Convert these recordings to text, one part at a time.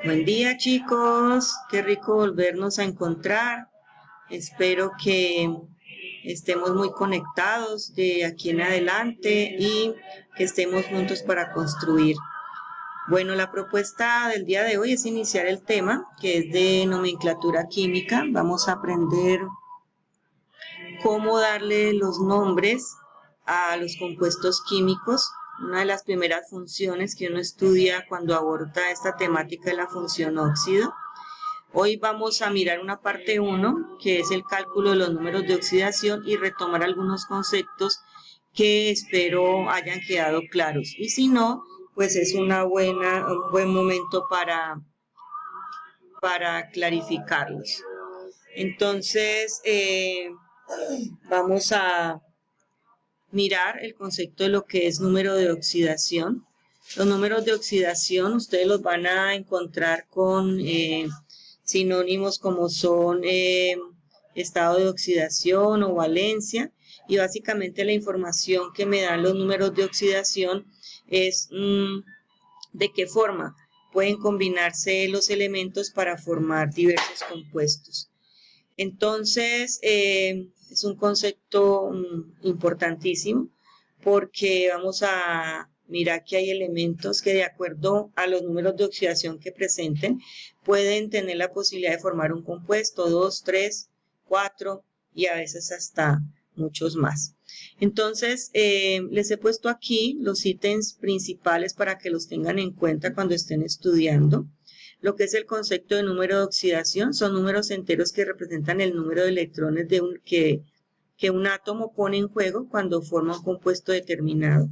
Buen día, chicos, qué rico volvernos a encontrar. Espero que estemos muy conectados de aquí en adelante y que estemos juntos para construir. Bueno, la propuesta del día de hoy es iniciar el tema que es de nomenclatura química. Vamos a aprender cómo darle los nombres a los compuestos químicos. Una de las primeras funciones que uno estudia cuando aborda esta temática es la función óxido. Hoy vamos a mirar una parte 1, que es el cálculo de los números de oxidación y retomar algunos conceptos que espero hayan quedado claros. Y si no, pues es un buen momento para clarificarlos. Entonces, vamos a mirar el concepto de lo que es número de oxidación. Los números de oxidación ustedes los van a encontrar con sinónimos como son estado de oxidación o valencia, y básicamente la información que me dan los números de oxidación es de qué forma pueden combinarse los elementos para formar diversos compuestos. Entonces, es un concepto importantísimo porque vamos a mirar que hay elementos que de acuerdo a los números de oxidación que presenten pueden tener la posibilidad de formar un compuesto, 2, 3, 4 y a veces hasta muchos más. Entonces, les he puesto aquí los ítems principales para que los tengan en cuenta cuando estén estudiando. Lo que es el concepto de número de oxidación son números enteros que representan el número de electrones que un átomo pone en juego cuando forma un compuesto determinado.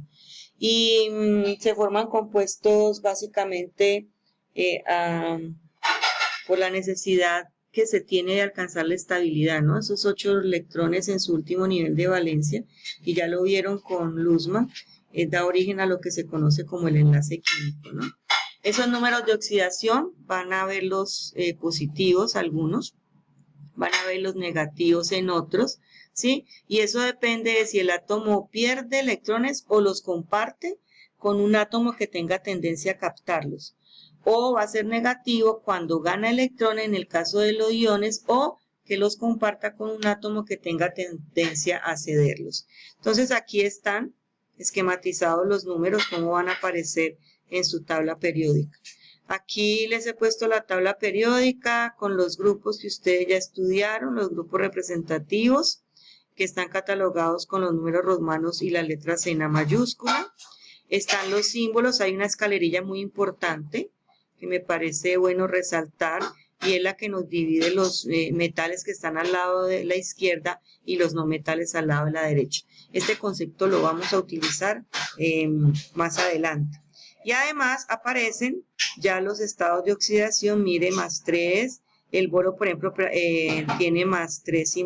Y se forman compuestos básicamente por la necesidad que se tiene de alcanzar la estabilidad, ¿no? Esos 8 electrones en su último nivel de valencia, y ya lo vieron con Luzman, da origen a lo que se conoce como el enlace químico, ¿no? Esos números de oxidación van a ver los positivos algunos, van a ver los negativos en otros, ¿sí? Y eso depende de si el átomo pierde electrones o los comparte con un átomo que tenga tendencia a captarlos. O va a ser negativo cuando gana electrones en el caso de los iones, o que los comparta con un átomo que tenga tendencia a cederlos. Entonces aquí están esquematizados los números, cómo van a aparecer en su tabla periódica. Aquí les he puesto la tabla periódica con los grupos que ustedes ya estudiaron, los grupos representativos que están catalogados con los números romanos y la letra C en mayúscula. Están los símbolos, hay una escalerilla muy importante que me parece bueno resaltar, y es la que nos divide los metales que están al lado de la izquierda y los no metales al lado de la derecha. Este concepto lo vamos a utilizar más adelante. Y además aparecen ya los estados de oxidación, mire, más 3, el boro, por ejemplo, tiene más 3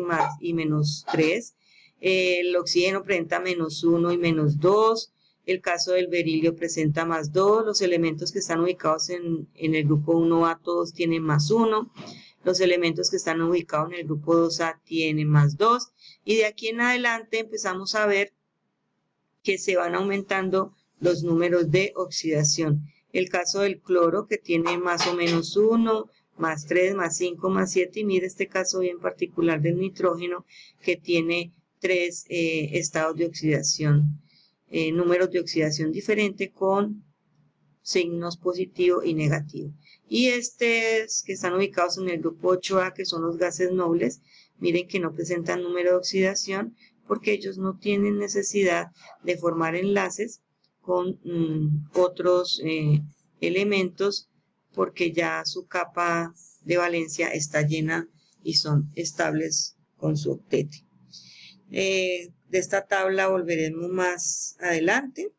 y menos 3, el oxígeno presenta menos 1 y menos 2, el caso del berilio presenta más 2, los elementos que están ubicados en el grupo 1A todos tienen más 1, los elementos que están ubicados en el grupo 2A tienen más 2, y de aquí en adelante empezamos a ver que se van aumentando los números de oxidación. El caso del cloro, que tiene más o menos 1, más 3, más 5, más 7, y mire este caso bien particular del nitrógeno, que tiene 3 estados de oxidación, números de oxidación diferentes con signos positivo y negativo. Y estos que están ubicados en el grupo 8A, que son los gases nobles, miren que no presentan número de oxidación porque ellos no tienen necesidad de formar enlaces con otros elementos, porque ya su capa de valencia está llena y son estables con su octeto. De esta tabla volveremos más adelante.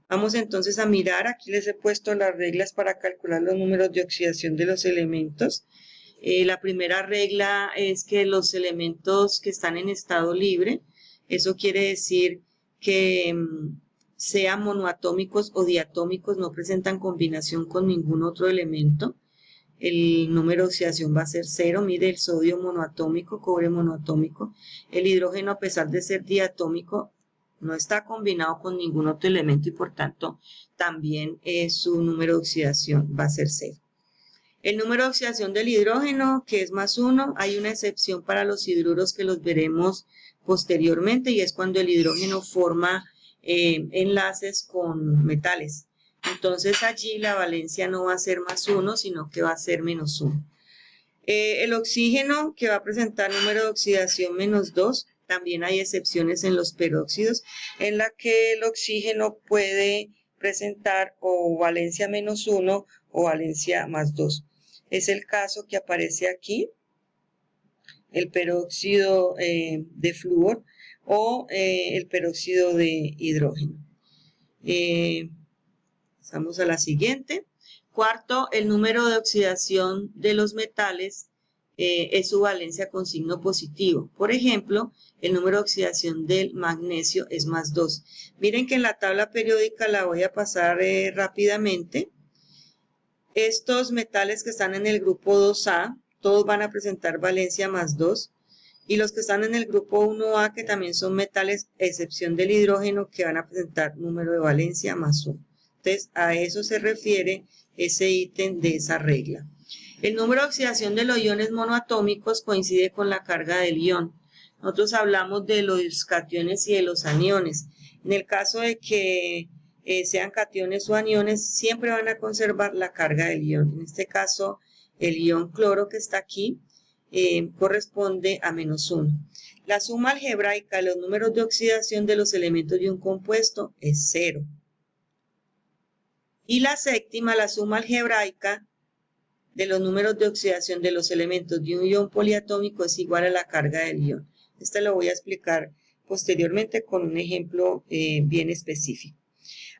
Vamos entonces a mirar, aquí les he puesto las reglas para calcular los números de oxidación de los elementos. La primera regla es que los elementos que están en estado libre, eso quiere decir que sean monoatómicos o diatómicos, no presentan combinación con ningún otro elemento. El número de oxidación va a ser 0. Mire, el sodio monoatómico, cobre monoatómico. El hidrógeno, a pesar de ser diatómico, no está combinado con ningún otro elemento y por tanto también su número de oxidación va a ser 0. El número de oxidación del hidrógeno, que es +1, hay una excepción para los hidruros que los veremos posteriormente y es cuando el hidrógeno forma enlaces con metales. Entonces allí la valencia no va a ser +1, sino que va a ser -1. El oxígeno, que va a presentar número de oxidación -2, también hay excepciones en los peróxidos, en la que el oxígeno puede presentar o valencia -1 o valencia +2. Es el caso que aparece aquí, el peróxido de flúor o el peróxido de hidrógeno. Pasamos a la siguiente. Cuarto, el número de oxidación de los metales es su valencia con signo positivo. Por ejemplo, el número de oxidación del magnesio es +2. Miren que en la tabla periódica la voy a pasar rápidamente. Estos metales que están en el grupo 2A, todos van a presentar valencia +2. Y los que están en el grupo 1A, que también son metales, excepción del hidrógeno, que van a presentar número de valencia +1. Entonces, a eso se refiere ese ítem de esa regla. El número de oxidación de los iones monoatómicos coincide con la carga del ion. Nosotros hablamos de los cationes y de los aniones. En el caso de que sean cationes o aniones, siempre van a conservar la carga del ion. En este caso, el ion cloro que está aquí corresponde a -1. La suma algebraica de los números de oxidación de los elementos de un compuesto es 0. Y la séptima, la suma algebraica de los números de oxidación de los elementos de un ion poliatómico es igual a la carga del ion. Este lo voy a explicar posteriormente con un ejemplo bien específico.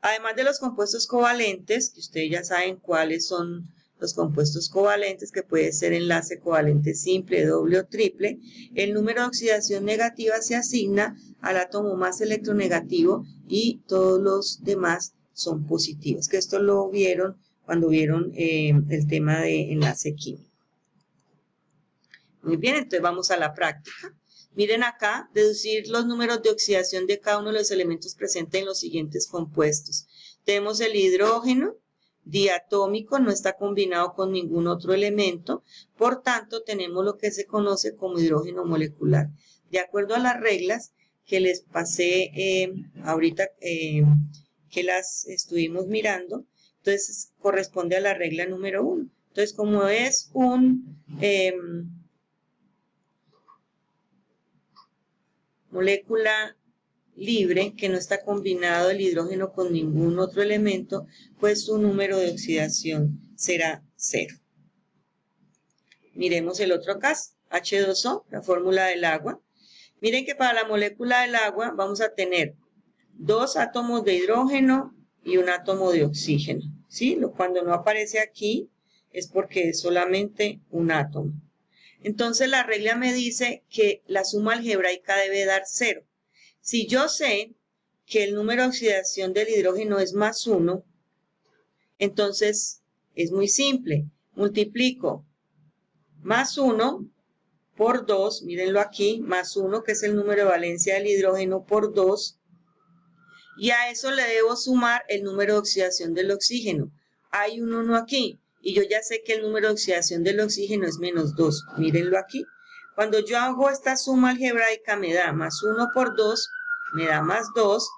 Además de los compuestos covalentes, que ustedes ya saben cuáles son los compuestos covalentes, que puede ser enlace covalente simple, doble o triple, el número de oxidación negativa se asigna al átomo más electronegativo y todos los demás son positivos, que esto lo vieron cuando vieron el tema de enlace químico. Muy bien, entonces vamos a la práctica. Miren acá, deducir los números de oxidación de cada uno de los elementos presentes en los siguientes compuestos. Tenemos el hidrógeno diatómico, no está combinado con ningún otro elemento, por tanto tenemos lo que se conoce como hidrógeno molecular. De acuerdo a las reglas que les pasé ahorita que las estuvimos mirando, entonces corresponde a la regla número 1. Entonces, como es un molécula libre, que no está combinado el hidrógeno con ningún otro elemento, pues su número de oxidación será 0. Miremos el otro caso, H2O, la fórmula del agua. Miren que para la molécula del agua vamos a tener 2 átomos de hidrógeno y un átomo de oxígeno, ¿sí? Cuando no aparece aquí es porque es solamente un átomo. Entonces la regla me dice que la suma algebraica debe dar 0. Si yo sé que el número de oxidación del hidrógeno es +1, entonces es muy simple. Multiplico +1 por 2, mírenlo aquí, +1, que es el número de valencia del hidrógeno, por 2, y a eso le debo sumar el número de oxidación del oxígeno. Hay un 1 aquí, y yo ya sé que el número de oxidación del oxígeno es -2. Mírenlo aquí. Cuando yo hago esta suma algebraica me da +1 por 2, me da +2,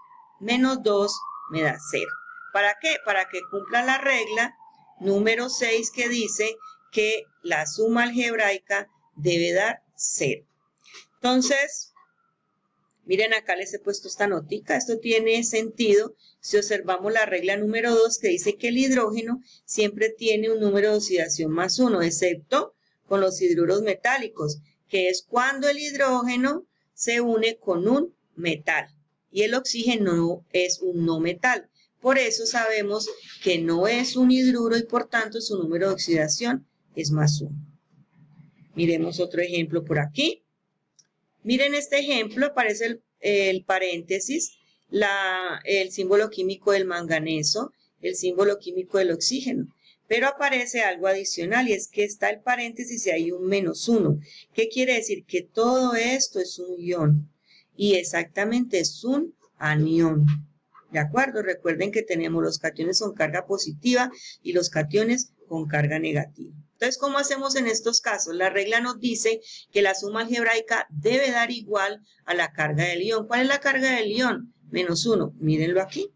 -2 me da 0. ¿Para qué? Para que cumpla la regla número 6 que dice que la suma algebraica debe dar 0. Entonces, miren acá les he puesto esta notica. Esto tiene sentido si observamos la regla número 2 que dice que el hidrógeno siempre tiene un número de oxidación +1, excepto con los hidruros metálicos, que es cuando el hidrógeno se une con un metal y el oxígeno es un no metal. Por eso sabemos que no es un hidruro y por tanto su número de oxidación es +1. Miremos otro ejemplo por aquí. Miren este ejemplo, aparece el paréntesis, el símbolo químico del manganeso, el símbolo químico del oxígeno. Pero aparece algo adicional y es que está el paréntesis y hay un -1. ¿Qué quiere decir? Que todo esto es un ion y exactamente es un anión. ¿De acuerdo? Recuerden que tenemos los cationes con carga positiva y los cationes con carga negativa. Entonces, ¿cómo hacemos en estos casos? La regla nos dice que la suma algebraica debe dar igual a la carga del ion. ¿Cuál es la carga del ion? -1. Mírenlo aquí.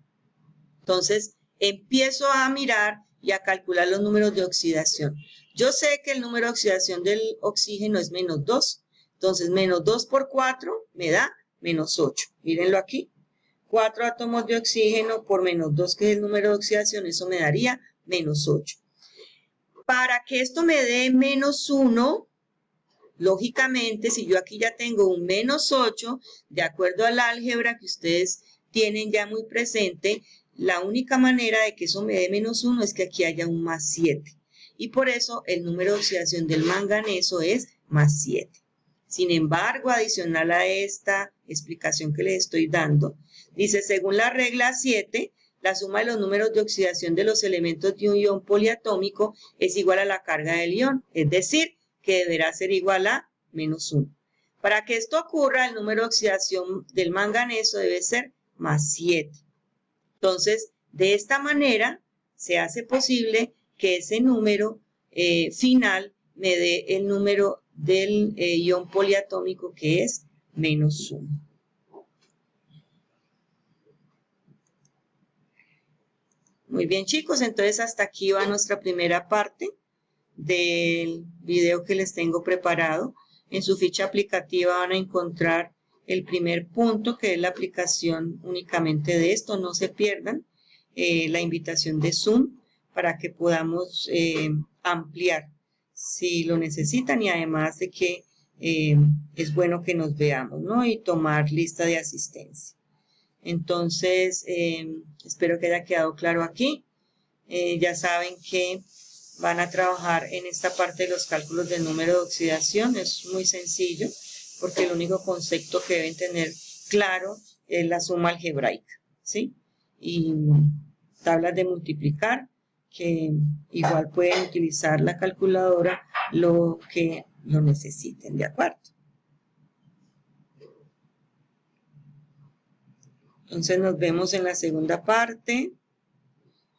Entonces, empiezo a mirar y a calcular los números de oxidación. Yo sé que el número de oxidación del oxígeno es -2. Entonces, -2 por 4 me da -8. Mírenlo aquí. 4 átomos de oxígeno por -2, que es el número de oxidación, eso me daría -8. Para que esto me dé -1, lógicamente, si yo aquí ya tengo un -8, de acuerdo al álgebra que ustedes tienen ya muy presente, la única manera de que eso me dé -1 es que aquí haya un +7. Y por eso el número de oxidación del manganeso es +7. Sin embargo, adicional a esta explicación que les estoy dando, dice, según la regla 7, la suma de los números de oxidación de los elementos de un ion poliatómico es igual a la carga del ion, es decir, que deberá ser igual a -1. Para que esto ocurra, el número de oxidación del manganeso debe ser +7. Entonces, de esta manera, se hace posible que ese número final me dé el número del ion poliatómico, que es -1. Muy bien, chicos, entonces hasta aquí va nuestra primera parte del video que les tengo preparado. En su ficha aplicativa van a encontrar el primer punto, que es la aplicación únicamente de esto. No se pierdan la invitación de Zoom para que podamos ampliar si lo necesitan, y además de que es bueno que nos veamos, ¿no? Y tomar lista de asistencia. Entonces, espero que haya quedado claro aquí. Ya saben que van a trabajar en esta parte de los cálculos del número de oxidación. Es muy sencillo, porque el único concepto que deben tener claro es la suma algebraica, ¿sí? Y tablas de multiplicar, que igual pueden utilizar la calculadora lo que lo necesiten, ¿de acuerdo? Entonces nos vemos en la segunda parte.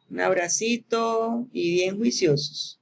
Un abracito y bien juiciosos.